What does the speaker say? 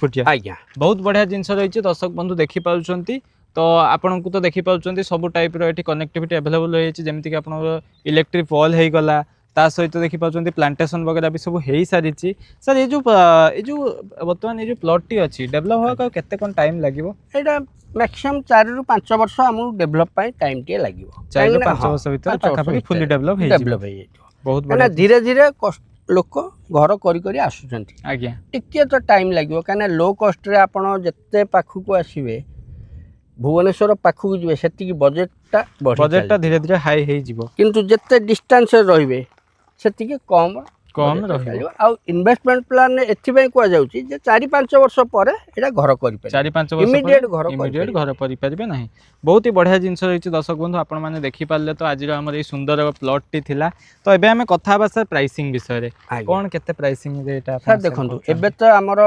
फुटिया आज्ञा बहुत बढ़िया जिनस रही दर्शक बंधु देखी पार्टी तो आपन को तो देखी पार्टी सब टाइप रो कनेक्टिविटी अवेलेबल रही जमीक आप इलेक्ट्रिक पॉल हो गला ता सहित देखी पार्टी प्लांटेशन वगैरह भी सब हो सारी सर ये जो बर्तमान ये जो प्लॉट टी अच्छी डेवलप होगा केते कौन टाइम लगे एटा मैक्सिमम 4 ରୁ 5 वर्ष आमु डेवलप पाई टाइम टे लागिवो 4 ରୁ 5 वर्ष भीतर पाखापाखि फुली डेवलप डेवलप हे बहुत बढ़िया धीरे धीरे लोक घर करी करी आसुचंती आज्ञा टिके तो टाइम लागिवो काना लो कॉस्ट रे आपण जत्ते पाखु को आसीबे भुवनेश्वर पाखु को जिवे सेति बजेटटा धीरे धीरे हाई हे जिवो किंतु जत्ते डिस्टेंस रहिबे सेति कम रहइबो आ इन्वेस्टमेंट प्लान एथिबे को जाउची जे 4-5 वर्ष परे एटा घर करि पारे 4-5 वर्ष इमीडिएट घर करि परिबे नाही बहुत ही बढ़िया जिनस रही दर्शक बंधु आपण माने देखि पारले तो आज हमर ए सुंदर प्लॉट टी थिला तो एबे हमें कथा बा सर प्राइसिंग विषय रे कोन केते प्राइसिंग रे एटा सर देखंतु एबे तो हमर